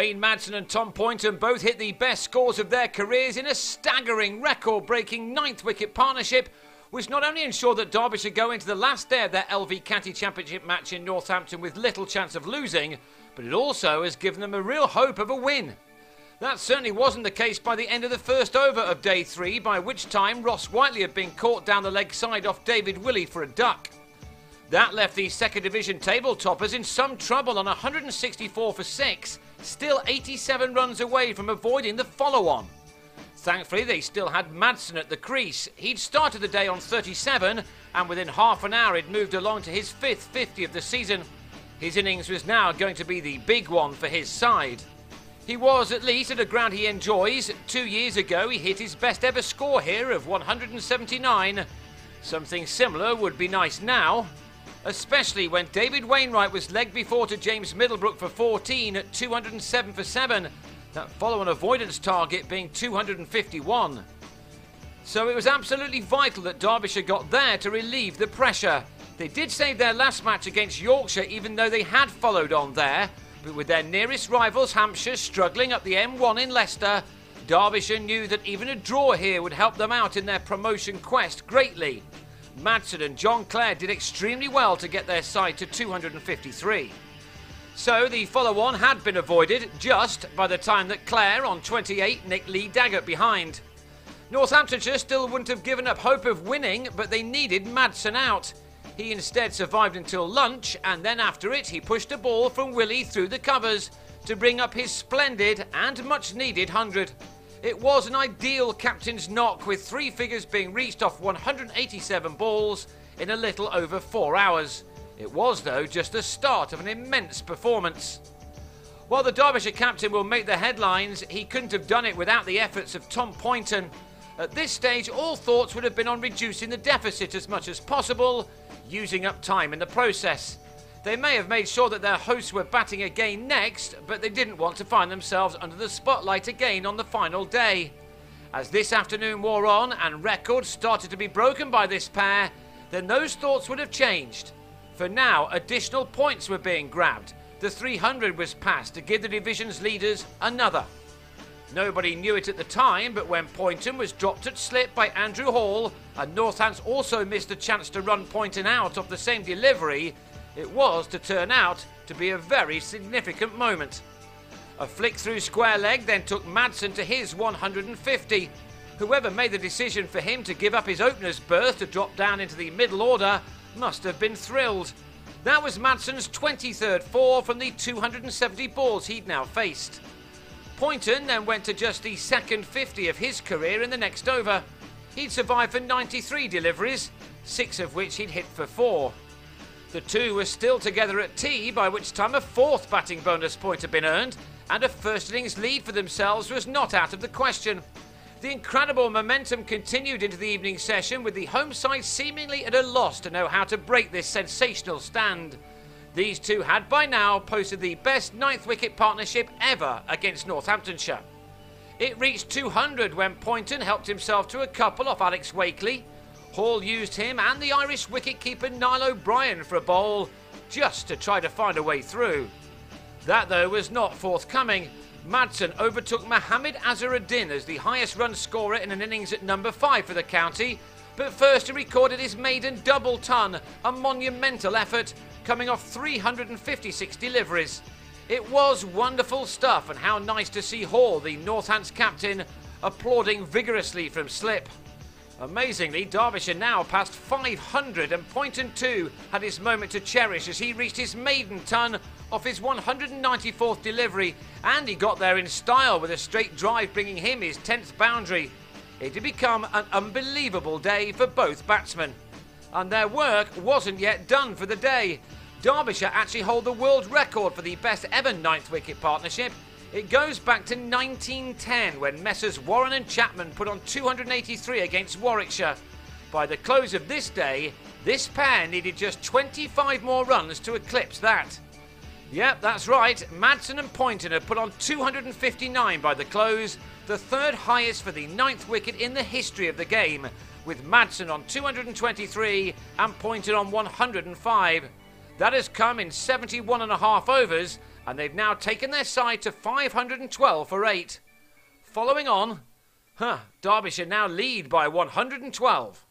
Wayne Madsen and Tom Poynton both hit the best scores of their careers in a staggering record-breaking 9th wicket partnership, which not only ensured that Derbyshire go into the last day of their LV County Championship match in Northampton with little chance of losing, but it also has given them a real hope of a win. That certainly wasn't the case by the end of the first over of day 3, by which time Ross Whiteley had been caught down the leg side off David Willey for a duck. That left the second division table toppers in some trouble on 164 for 6, still 87 runs away from avoiding the follow-on. Thankfully, they still had Madsen at the crease. He'd started the day on 37, and within half an hour he'd moved along to his 5th 50 of the season. His innings was now going to be the big one for his side. He was, at least, at a ground he enjoys. 2 years ago, he hit his best ever score here of 179. Something similar would be nice now, especially when David Wainwright was legged before to James Middlebrook for 14 at 207 for 7, that follow-on avoidance target being 251. So it was absolutely vital that Derbyshire got there to relieve the pressure. They did save their last match against Yorkshire, even though they had followed on there, but with their nearest rivals Hampshire struggling up the M1 in Leicester, Derbyshire knew that even a draw here would help them out in their promotion quest greatly. Madsen and John Clare did extremely well to get their side to 253. So the follow-on had been avoided just by the time that Clare on 28 nicked Lee Daggett behind. Northamptonshire still wouldn't have given up hope of winning, but they needed Madsen out. He instead survived until lunch, and then after it he pushed a ball from Willey through the covers to bring up his splendid and much needed 100. It was an ideal captain's knock, with 3 figures being reached off 187 balls in a little over 4 hours. It was, though, just the start of an immense performance. While the Derbyshire captain will make the headlines, he couldn't have done it without the efforts of Tom Poynton. At this stage, all thoughts would have been on reducing the deficit as much as possible, using up time in the process. They may have made sure that their hosts were batting again next, but they didn't want to find themselves under the spotlight again on the final day. As this afternoon wore on and records started to be broken by this pair, then those thoughts would have changed. For now, additional points were being grabbed. The 300 was passed to give the division's leaders another. Nobody knew it at the time, but when Poynton was dropped at slip by Andrew Hall, and Northants also missed a chance to run Poynton out of the same delivery, it was to turn out to be a very significant moment. A flick through square leg then took Madsen to his 150. Whoever made the decision for him to give up his opener's berth to drop down into the middle order must have been thrilled. That was Madsen's 23rd 4 from the 270 balls he'd now faced. Poynton then went to just the second 50 of his career in the next over. He'd survived for 93 deliveries, 6 of which he'd hit for 4. The two were still together at tea, by which time a 4th batting bonus point had been earned, and a first innings lead for themselves was not out of the question. The incredible momentum continued into the evening session, with the home side seemingly at a loss to know how to break this sensational stand. These two had by now posted the best 9th wicket partnership ever against Northamptonshire. It reached 200 when Poynton helped himself to a couple off Alex Wakely. Hall used him and the Irish wicket-keeper Niall O'Brien for a bowl, just to try to find a way through. That, though, was not forthcoming. Madsen overtook Mohammed Azharuddin as the highest run scorer in an innings at number 5 for the county, but first he recorded his maiden double ton, a monumental effort, coming off 356 deliveries. It was wonderful stuff, and how nice to see Hall, the Northants captain, applauding vigorously from slip. Amazingly, Derbyshire now passed 500, and Poynton too had his moment to cherish as he reached his maiden ton off his 194th delivery, and he got there in style with a straight drive bringing him his 10th boundary. It had become an unbelievable day for both batsmen. And their work wasn't yet done for the day. Derbyshire actually hold the world record for the best ever 9th wicket partnership. It goes back to 1910 when Messrs Warren and Chapman put on 283 against Warwickshire. By the close of this day, this pair needed just 25 more runs to eclipse that. Yep, that's right, Madsen and Poynton had put on 259 by the close, the 3rd highest for the 9th wicket in the history of the game, with Madsen on 223 and Poynton on 105. That has come in 71.5 overs, and they've now taken their side to 512 for 8. Following on, Derbyshire now lead by 112.